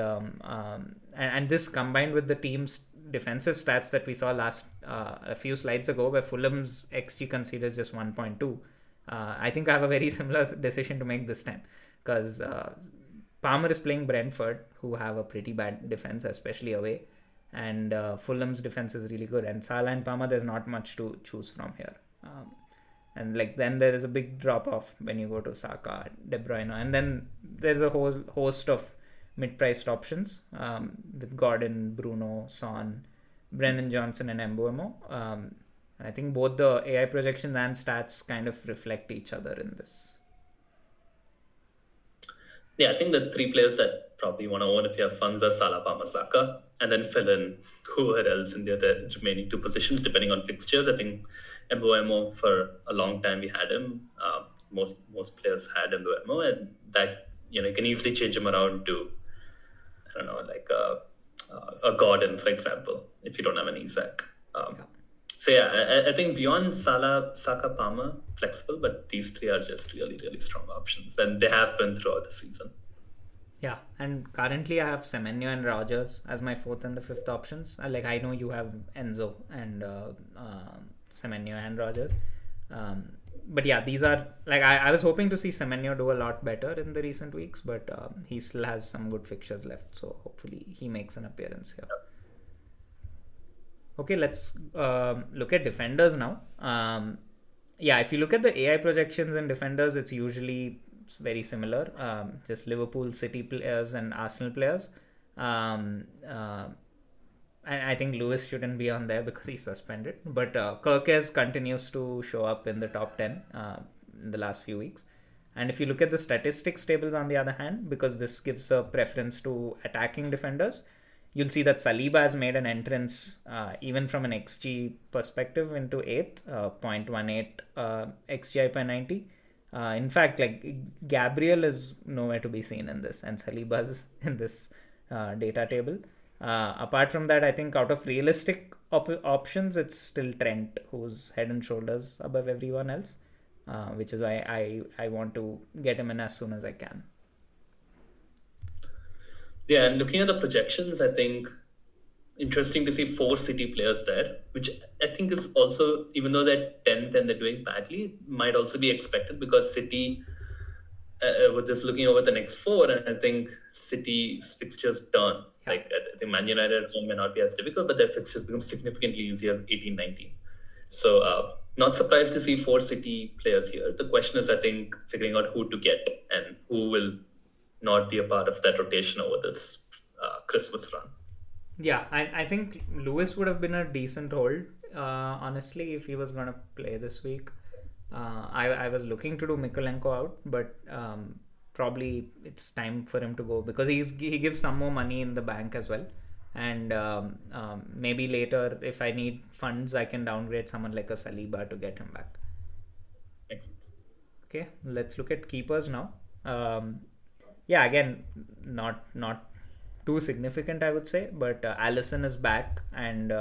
this combined with the team's defensive stats that we saw a few slides ago, where Fulham's XG conceded is just 1.2. I think I have a very similar decision to make this time, because Palmer is playing Brentford, who have a pretty bad defense, especially away, and Fulham's defense is really good. And Salah and Palmer, there's not much to choose from here. And then there is a big drop off when you go to Saka, De Bruyne, and then there's a whole host of mid-priced options with Gordon, Bruno, Son, Brennan Johnson, and Mbeumo. I think both the AI projections and stats kind of reflect each other in this. Yeah, I think the three players that probably want to own if you have funds are Salah, Palmer, Saka, and then fill in whoever else in the remaining two positions depending on fixtures. I think Mbeumo, for a long time we had him. Most players had Mbeumo, and that you can easily change him around to like a Gordon, for example, if you don't have an Isak. So yeah, I think beyond Salah, Saka, Palmer, flexible, but these three are just really, really strong options, and they have been throughout the season. Yeah, and currently I have Semenyo and Rogers as my 4th and the 5th options. I know you have Enzo and Semenyo and Rogers. but yeah, these are like I was hoping to see Semenyo do a lot better in the recent weeks, but he still has some good fixtures left, so hopefully he makes an appearance here. Okay, let's look at defenders now. Yeah, if you look at the AI projections in defenders, it's usually very similar. Just Liverpool, City players, and Arsenal players. And I think Lewis shouldn't be on there because he's suspended. But Kirkes continues to show up in the top 10 in the last few weeks. And if you look at the statistics tables, on the other hand, because this gives a preference to attacking defenders, you'll see that Saliba has made an entrance, even from an XG perspective, into 8th, 0.18 XGI per 90. In fact, like Gabriel is nowhere to be seen in this, and Saliba's in this data table. Apart from that, I think out of realistic options, it's still Trent who's head and shoulders above everyone else, which is why I want to get him in as soon as I can. Yeah, and looking at the projections, I think interesting to see 4 City players there, which I think is also, even though they're 10th and they're doing badly, might also be expected because City, with this looking over the next 4, and I think City's fixtures turn. Yeah. Like, I think Man United may not be as difficult, but their fixtures become significantly easier 18-19. So, not surprised to see 4 City players here. The question is, I think, figuring out who to get and who will not be a part of that rotation over this Christmas run. Yeah, I think Lewis would have been a decent hold, honestly, if he was going to play this week. I was looking to do Mikolenko out, but probably it's time for him to go because he gives some more money in the bank as well. And maybe later, if I need funds, I can downgrade someone like a Saliba to get him back. Makes sense. Okay, let's look at keepers now. Yeah, again, not too significant, I would say, but Alisson is back, and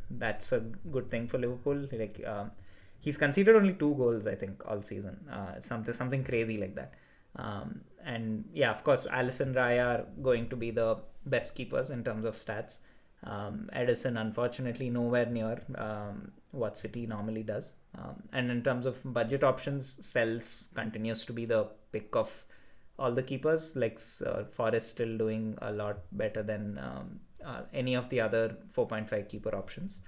that's a good thing for Liverpool. Like he's conceded only 2 goals, I think, all season. Something crazy like that. And yeah, of course, Alisson, Raya are going to be the best keepers in terms of stats. Edison, unfortunately, nowhere near what City normally does. And in terms of budget options, Sells continues to be the pick of all the keepers. Like Forest still doing a lot better than any of the other 4.5 keeper options.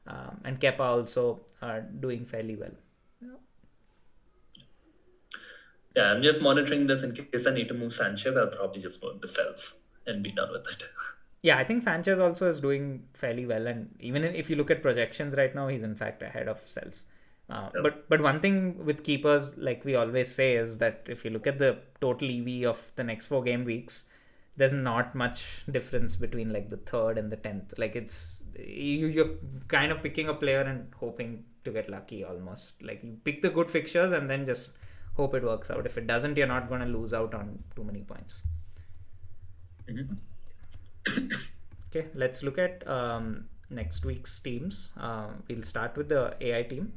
And Kepa also are doing fairly well. Yeah, I'm just monitoring this in case I need to move Sanchez. I'll probably just move the Cells and be done with it. Yeah, I think Sanchez also is doing fairly well, and even if you look at projections right now, he's in fact ahead of Cells. But one thing with keepers, like we always say, is that if you look at the total EV of the next 4 game weeks, there's not much difference between like the 3rd and the 10th. Like you're kind of picking a player and hoping to get lucky almost. Like you pick the good fixtures and then just hope it works out. If it doesn't, you're not going to lose out on too many points. Mm-hmm. Okay, let's look at next week's teams. We'll start with the AI team.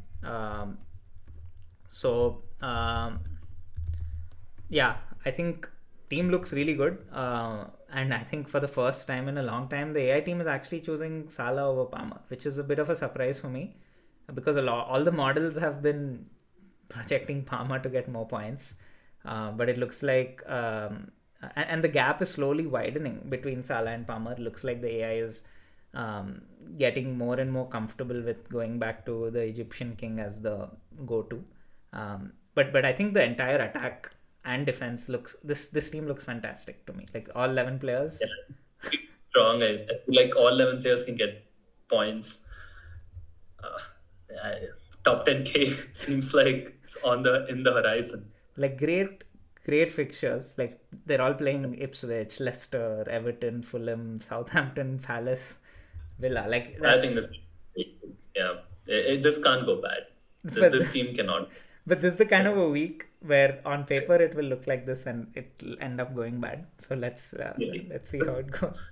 Yeah, I think team looks really good, and I think for the first time in a long time, the AI team is actually choosing Salah over Palmer, which is a bit of a surprise for me, because all the models have been projecting Palmer to get more points, but it looks like and the gap is slowly widening between Salah and Palmer. It looks like the AI is getting more and more comfortable with going back to the Egyptian king as the go-to. But I think the entire attack and defense this team looks fantastic to me. Like all 11 players. Yeah. Strong. I feel like all 11 players can get points. Top 10k seems like it's in the horizon. Like great fixtures. Like they're all playing Ipswich, Leicester, Everton, Fulham, Southampton, Palace, Villa. Like I think this is this can't go bad. This team cannot. But this is the kind of a week where on paper it will look like this and it'll end up going bad. So let's see how it goes.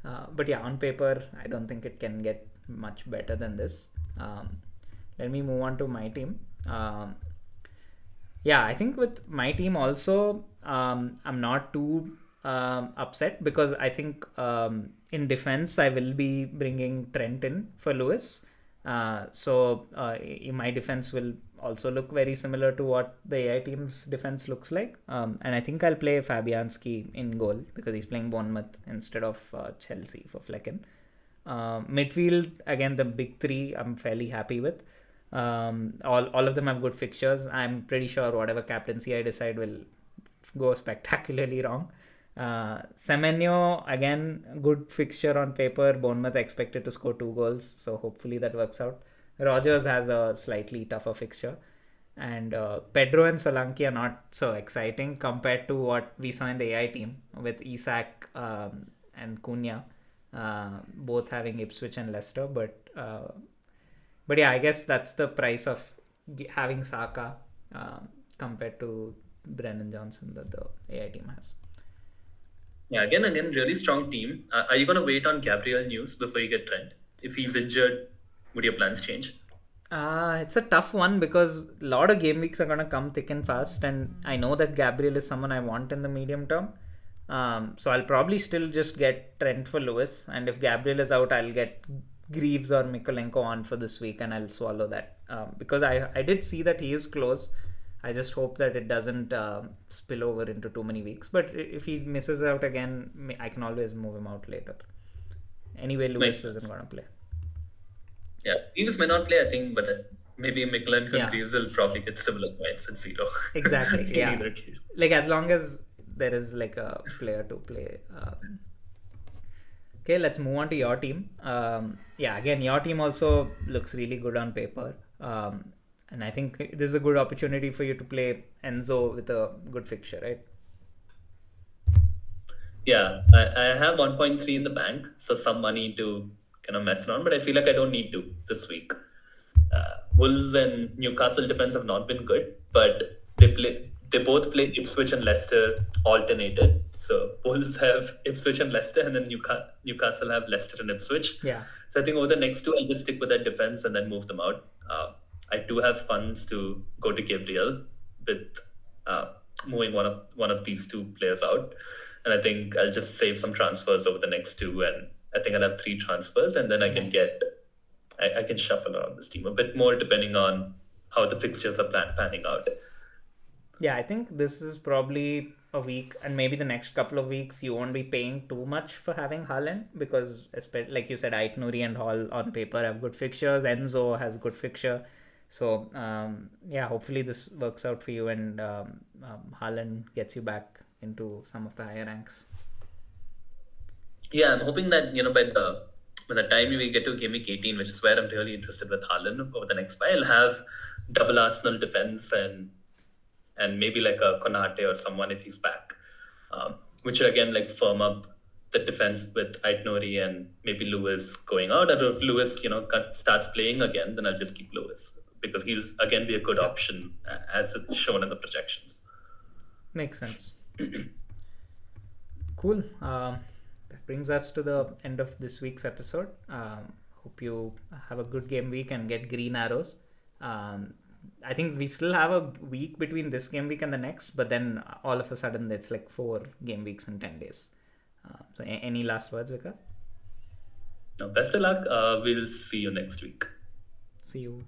But yeah, on paper I don't think it can get much better than this. Let me move on to my team. Yeah, I think with my team also, I'm not too upset because I think in defense I will be bringing Trent in for Lewis. So my defense will also look very similar to what the AI team's defense looks like. And I think I'll play Fabianski in goal because he's playing Bournemouth instead of Chelsea for Flecken. Midfield, again, the big three I'm fairly happy with. All of them have good fixtures. I'm pretty sure whatever captaincy I decide will go spectacularly wrong. Semenyo, again, good fixture on paper. Bournemouth expected to score 2 goals, so hopefully that works out. Rogers has a slightly tougher fixture. And Pedro and Solanke are not so exciting compared to what we saw in the AI team with Isak and Cunha, both having Ipswich and Leicester. But yeah, I guess that's the price of having Saka compared to Brennan Johnson that the AI team has. Yeah, again, really strong team. Are you going to wait on Gabriel news before you get Trent? If he's injured, would your plans change? It's a tough one because a lot of game weeks are going to come thick and fast, and I know that Gabriel is someone I want in the medium term. So I'll probably still just get Trent for Lewis, and if Gabriel is out, I'll get Greaves or Mikolenko on for this week, and I'll swallow that because I did see that he is close. I just hope that it doesn't spill over into too many weeks. But if he misses out again, I can always move him out later. Anyway, Lewis isn't going to play. Yeah, Greaves may not play, I think, but maybe Mikolenko and Greaves will probably get similar points at 0. Exactly. In Yeah. either case. Like as long as there is like a player to play. Okay, let's move on to your team. Yeah, again, your team also looks really good on paper. And I think this is a good opportunity for you to play Enzo with a good fixture, right? Yeah, I have 1.3 in the bank, so some money to kind of mess around, but I feel like I don't need to this week. Wolves and Newcastle defense have not been good, but they both play Ipswich and Leicester alternated. So Wolves have Ipswich and Leicester, and then Newcastle have Leicester and Ipswich. Yeah. So I think over the next two, I'll just stick with that defense and then move them out. I do have funds to go to Gabriel with moving one of these two players out, and I think I'll just save some transfers over the next two, and I think I'll have 3 transfers, and then I can I can shuffle around this team a bit more depending on how the fixtures are panning out. Yeah, I think this is probably a week, and maybe the next couple of weeks you won't be paying too much for having Haaland because, like you said, Aitnouri and Hall on paper have good fixtures. Enzo has good fixture. So, yeah, hopefully this works out for you and Haaland gets you back into some of the higher ranks. Yeah, I'm hoping that, by the time we get to Gameweek 18, which is where I'm really interested with Haaland over the next while, I'll have double Arsenal defense and maybe like a Konate or someone if he's back, which will again like firm up the defense with Aitnouri and maybe Lewis going out. And if Lewis, starts playing again, then I'll just keep Lewis because he's again be a good option as shown in the projections. Makes sense. Cool. That brings us to the end of this week's episode. Hope you have a good game week and get green arrows. I think we still have a week between this game week and the next, but then all of a sudden it's like 4 game weeks in 10 days. So any last words, Vikas? No, best of luck. We'll see you next week. See you.